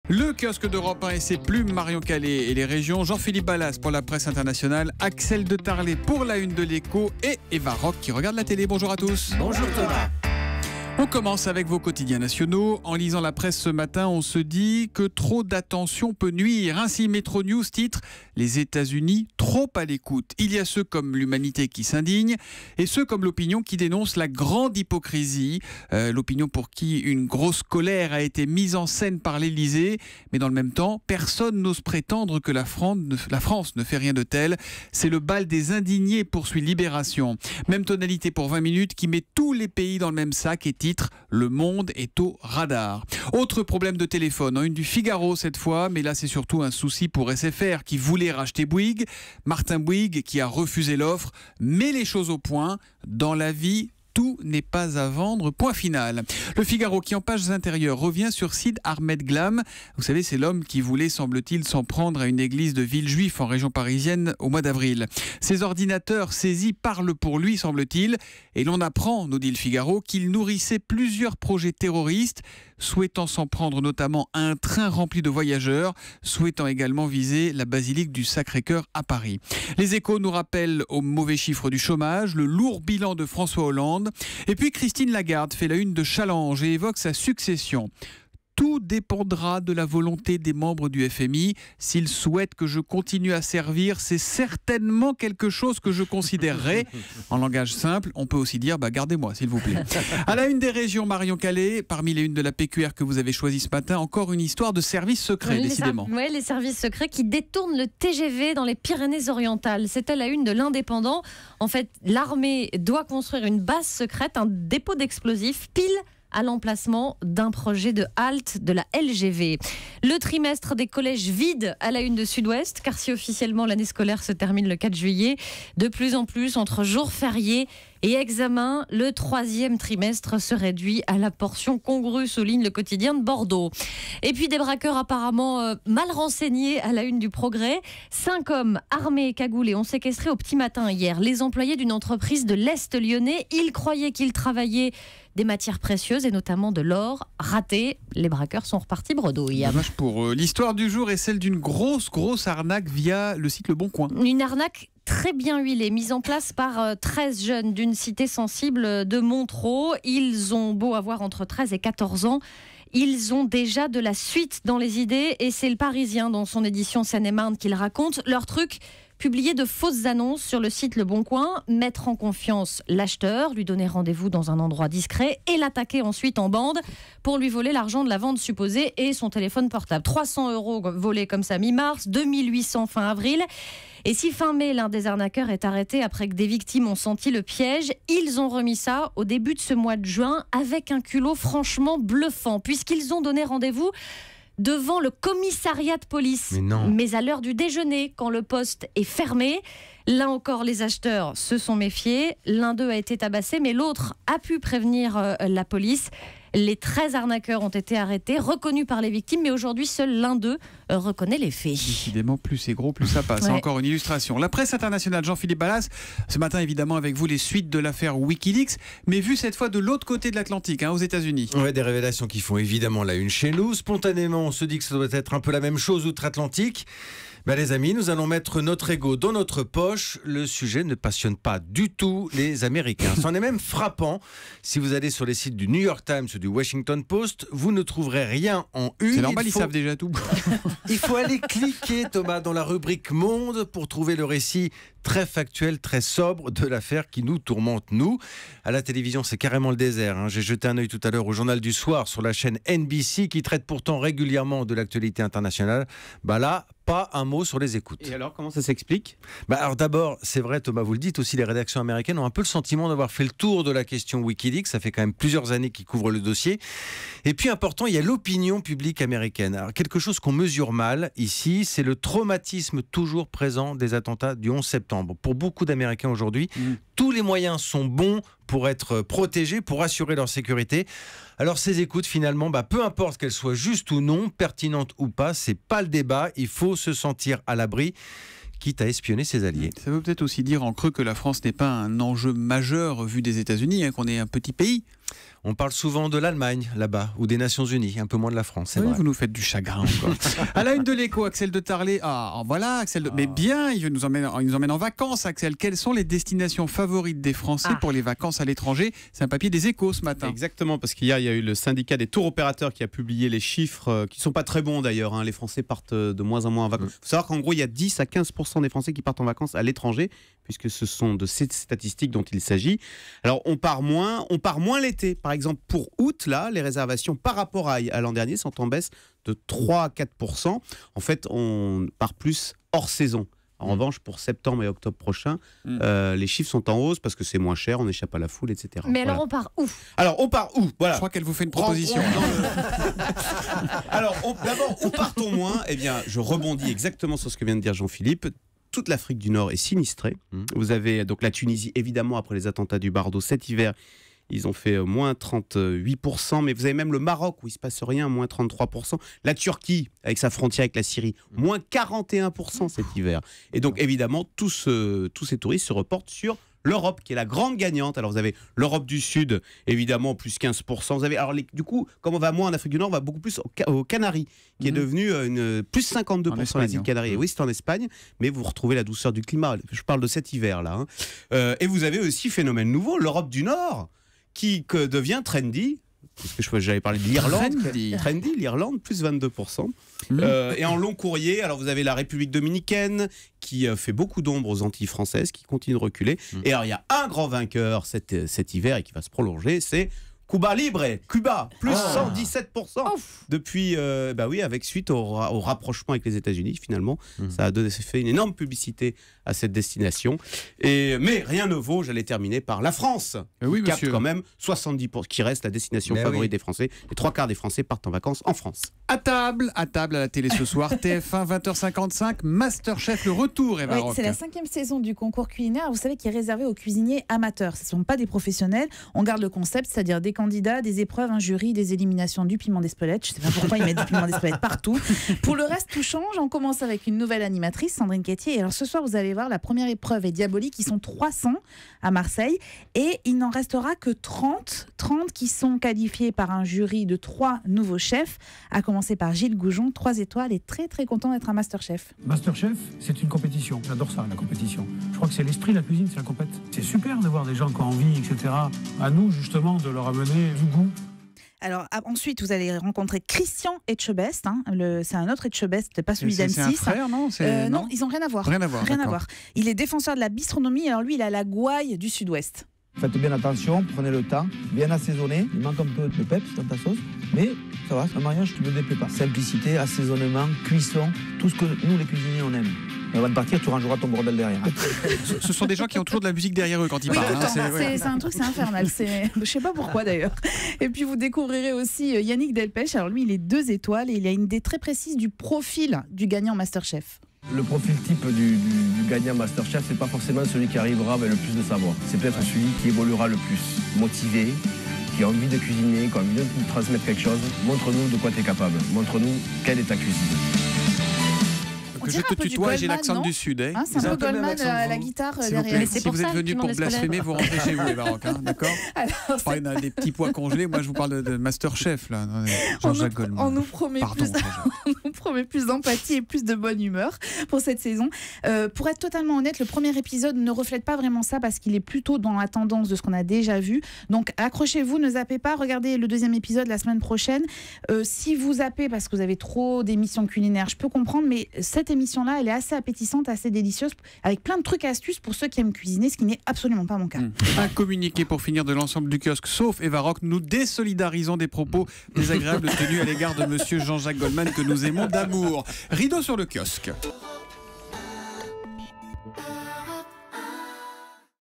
Le kiosque d'Europe 1 et ses plumes, Marion Calais et les régions, Jean-Philippe Ballas pour la presse internationale, Axel de Tarlet pour la une de l'Écho et Eva Rock qui regarde la télé. Bonjour à tous. Bonjour Thomas. On commence avec vos quotidiens nationaux. En lisant la presse ce matin, on se dit que trop d'attention peut nuire. Ainsi, Metro News titre « Les États-Unis trop à l'écoute ». Il y a ceux comme l'humanité qui s'indignent et ceux comme l'opinion qui dénoncent la grande hypocrisie. L'opinion pour qui une grosse colère a été mise en scène par l'Élysée. Mais dans le même temps, personne n'ose prétendre que la France ne fait rien de tel. C'est le bal des indignés, poursuit Libération. Même tonalité pour 20 minutes qui met tous les pays dans le même sac et titre « Le monde est au radar ». Autre problème de téléphone, une du Figaro cette fois, mais là c'est surtout un souci pour SFR qui voulait racheter Bouygues. Martin Bouygues qui a refusé l'offre, met les choses au point. Dans la vie, tout n'est pas à vendre, point final. Le Figaro qui en pages intérieures revient sur Sid Ahmed Glam. Vous savez, c'est l'homme qui voulait, semble-t-il, s'en prendre à une église de Villejuif en région parisienne au mois d'avril. Ses ordinateurs saisis parlent pour lui, semble-t-il. Et l'on apprend, nous dit le Figaro, qu'il nourrissait plusieurs projets terroristes, souhaitant s'en prendre notamment à un train rempli de voyageurs, souhaitant également viser la basilique du Sacré-Cœur à Paris. Les Échos nous rappellent aux mauvais chiffres du chômage, le lourd bilan de François Hollande. Et puis Christine Lagarde fait la une de Challenge et évoque sa succession. Tout dépendra de la volonté des membres du FMI. S'ils souhaitent que je continue à servir, c'est certainement quelque chose que je considérerai. En langage simple, on peut aussi dire gardez-moi s'il vous plaît. À la une des régions, Marion Calais, parmi les unes de la PQR que vous avez choisi ce matin, encore une histoire de service secret, décidément. Oui, les services secrets qui détournent le TGV dans les Pyrénées-Orientales. C'était la une de l'Indépendant. En fait, l'armée doit construire une base secrète, un dépôt d'explosifs, pile à l'emplacement d'un projet de halte de la LGV. Le trimestre des collèges vide à la une de Sud-Ouest, car si officiellement l'année scolaire se termine le 4 juillet, de plus en plus, entre jours fériés et examens, le troisième trimestre se réduit à la portion congrue, souligne le quotidien de Bordeaux. Et puis des braqueurs apparemment mal renseignés à la une du Progrès. 5 hommes armés et cagoulés ont séquestré au petit matin hier les employés d'une entreprise de l'Est lyonnais. Ils croyaient qu'ils travaillaient des matières précieuses et notamment de l'or. Raté, les braqueurs sont repartis bredouille. Dommage pour eux. L'histoire du jour est celle d'une grosse arnaque via le site Le Bon Coin. Une arnaque très bien huilée, mise en place par 13 jeunes d'une cité sensible de Montereau. Ils ont beau avoir entre 13 et 14 ans. Ils ont déjà de la suite dans les idées et c'est le Parisien dans son édition Seine-et-Marne qu'il raconte. Leur truc, publier de fausses annonces sur le site Le Bon Coin, mettre en confiance l'acheteur, lui donner rendez-vous dans un endroit discret et l'attaquer ensuite en bande pour lui voler l'argent de la vente supposée et son téléphone portable. 300 € volés comme ça mi-mars, 2800 fin avril. Et si fin mai, l'un des arnaqueurs est arrêté après que des victimes ont senti le piège, ils ont remis ça au début de ce mois de juin avec un culot franchement bluffant, puisqu'ils ont donné rendez-vous devant le commissariat de police. Mais à l'heure du déjeuner, quand le poste est fermé. Là encore, les acheteurs se sont méfiés. L'un d'eux a été tabassé, mais l'autre a pu prévenir la police. Les 13 arnaqueurs ont été arrêtés, reconnus par les victimes, mais aujourd'hui, seul l'un d'eux reconnaît les faits. Décidément, plus c'est gros, plus ça passe. Ouais. Encore une illustration. La presse internationale, Jean-Philippe Ballas, ce matin, évidemment, avec vous, les suites de l'affaire Wikileaks, mais vu cette fois de l'autre côté de l'Atlantique, aux États-Unis. Ouais, des révélations qui font évidemment la une chez nous. Spontanément, on se dit que ça doit être un peu la même chose outre-Atlantique. Les amis, nous allons mettre notre ego dans notre poche. Le sujet ne passionne pas du tout les Américains. C'en est même frappant. Si vous allez sur les sites du New York Times ou du Washington Post, vous ne trouverez rien en une. C'est normal, ils savent déjà tout. Il faut aller cliquer, Thomas, dans la rubrique Monde pour trouver le récit très factuel, très sobre de l'affaire qui nous tourmente, nous. À la télévision, c'est carrément le désert. J'ai jeté un œil tout à l'heure au journal du soir sur la chaîne NBC qui traite pourtant régulièrement de l'actualité internationale. Là, pas un mot sur les écoutes. Et alors, comment ça s'explique ? Alors d'abord, c'est vrai, Thomas, vous le dites aussi, les rédactions américaines ont un peu le sentiment d'avoir fait le tour de la question Wikileaks. Ça fait quand même plusieurs années qu'ils couvrent le dossier. Et puis important, il y a l'opinion publique américaine. Alors, quelque chose qu'on mesure mal ici, c'est le traumatisme toujours présent des attentats du 11 septembre. Pour beaucoup d'Américains aujourd'hui, tous les moyens sont bons pour être protégés, pour assurer leur sécurité. Alors ces écoutes, finalement, peu importe qu'elles soient justes ou non, pertinentes ou pas, c'est pas le débat. Il faut se sentir à l'abri, quitte à espionner ses alliés. Ça veut peut-être aussi dire en creux que la France n'est pas un enjeu majeur vu des États-Unis, qu'on est un petit pays. On parle souvent de l'Allemagne là-bas ou des Nations Unies, un peu moins de la France. C'est Oui, vrai. vous nous faites du chagrin encore. À la une de l'Écho, Axel de Tarlet. Ah, voilà, Axel. Mais bien, il nous emmène en vacances, Axel. Quelles sont les destinations favorites des Français pour les vacances à l'étranger? C'est un papier des Échos ce matin. Exactement, parce qu'hier, il y a eu le syndicat des tours opérateurs qui a publié les chiffres qui ne sont pas très bons d'ailleurs. Les Français partent de moins en moins en vacances. Il faut savoir qu'en gros, il y a 10 à 15% des Français qui partent en vacances à l'étranger, puisque ce sont de ces statistiques dont il s'agit. Alors, on part moins l'été. Par exemple, pour août, là, les réservations par rapport à l'an dernier sont en baisse de 3 à 4%. En fait, on part plus hors saison. En revanche, pour septembre et octobre prochain, les chiffres sont en hausse parce que c'est moins cher, on échappe à la foule, etc. Mais alors, on part où? Alors, on part où? Voilà. Je crois qu'elle vous fait une proposition. Alors, d'abord, où partons moins? Eh bien, je rebondis exactement sur ce que vient de dire Jean-Philippe. Toute l'Afrique du Nord est sinistrée. Vous avez donc la Tunisie, évidemment, après les attentats du Bardo cet hiver. Ils ont fait moins 38%, mais vous avez même le Maroc où il ne se passe rien, moins 33%. La Turquie, avec sa frontière avec la Syrie, moins 41% cet hiver. Et donc, évidemment, tous ces touristes se reportent sur l'Europe, qui est la grande gagnante. Alors, vous avez l'Europe du Sud, évidemment, plus 15%. Vous avez, alors, du coup, comme on va moins en Afrique du Nord, on va beaucoup plus aux Canaries, qui est devenu plus 52% les îles Canaries. Oui, c'est en Espagne, mais vous retrouvez la douceur du climat. Je parle de cet hiver-là. Et vous avez aussi, phénomène nouveau, l'Europe du Nord, qui devient trendy. Parce que j'avais parlé de l'Irlande. Trendy, l'Irlande, plus 22%. Et en long courrier, alors vous avez la République dominicaine qui fait beaucoup d'ombre aux Antilles françaises, qui continue de reculer. Et alors il y a un grand vainqueur cet hiver et qui va se prolonger, c'est Cuba Libre, Cuba, plus 117% depuis, avec suite au rapprochement avec les États-Unis, finalement. Ça a fait une énorme publicité à cette destination. Mais rien ne vaut, j'allais terminer par la France, qui capte quand même 70%, qui reste la destination favorite des Français. Les 3/4 des Français partent en vacances en France. À table à la télé ce soir, TF1, 20h55, Masterchef, le retour, Eva Rock. C'est la 5e saison du concours culinaire, vous savez, qui est réservé aux cuisiniers amateurs. Ce ne sont pas des professionnels. On garde le concept, c'est-à-dire des candidats, des épreuves, un jury, des éliminations, du piment d'Espelette. Je ne sais pas pourquoi ils mettent du piment d'Espelette partout. Pour le reste, tout change. On commence avec une nouvelle animatrice, Sandrine Quétier. Et alors ce soir, vous allez voir, la première épreuve est diabolique. Ils sont 300 à Marseille. Et il n'en restera que 30 qui sont qualifiés par un jury de 3 nouveaux chefs, à commencer par Gilles Goujon, 3 étoiles, et très très content d'être un Masterchef. Masterchef, c'est une compétition. J'adore ça, la compétition. Je crois que c'est l'esprit de la cuisine, c'est la compète. C'est super de voir des gens qui ont envie, etc. À nous, justement, de leur amener du goût. Alors ensuite, vous allez rencontrer Christian Etchebest. C'est un autre Etchebest, pas celui d'M6. C'est un frère, non Non, ils n'ont rien à voir. Rien à voir. Rien à voir. Il est défenseur de la bistronomie. Alors lui, il a la gouaille du Sud-Ouest. Faites bien attention, prenez le temps, bien assaisonné. Il manque un peu de peps dans ta sauce, mais ça va, c'est un mariage qui ne me déplaît pas. Simplicité, assaisonnement, cuisson, tout ce que nous les cuisiniers on aime. Et avant de partir, tu rangeras ton bordel derrière. Ce sont des gens qui ont toujours de la musique derrière eux quand ils oui, parlent. C'est un truc, c'est infernal. Je ne sais pas pourquoi d'ailleurs. Et puis vous découvrirez aussi Yannick Delpech. Alors lui, il est 2 étoiles et il a une idée très précise du profil du gagnant Masterchef. Le profil type du gagnant Masterchef, c'est pas forcément celui qui arrivera avec le plus de savoir. C'est peut-être celui qui évoluera le plus, motivé, qui a envie de cuisiner, qui a envie de nous transmettre quelque chose. Montre-nous de quoi tu es capable. Montre-nous quelle est ta cuisine. Que je te tutoie, j'ai l'accent du Sud. C'est un peu Goldman à la guitare derrière. Mais si vous êtes venu pour blasphémer, vous rentrez chez vous, les Baroques, d'accord? Je parlais des petits pois congelés, moi je vous parle de Masterchef, là. Jean-Jacques Goldman. On nous promet plus d'empathie et plus de bonne humeur pour cette saison. Pour être totalement honnête, le premier épisode ne reflète pas vraiment ça parce qu'il est plutôt dans la tendance de ce qu'on a déjà vu. Donc accrochez-vous, ne zappez pas, regardez le 2e épisode la semaine prochaine. Si vous zappez parce que vous avez trop d'émissions culinaires, je peux comprendre, mais cette émission-là, elle est assez appétissante, assez délicieuse, avec plein de trucs et astuces pour ceux qui aiment cuisiner, ce qui n'est absolument pas mon cas. Un communiqué pour finir de l'ensemble du kiosque, sauf Eva Rock, nous désolidarisons des propos désagréables tenus à l'égard de monsieur Jean-Jacques Goldman que nous aimons d'amour. Rideau sur le kiosque.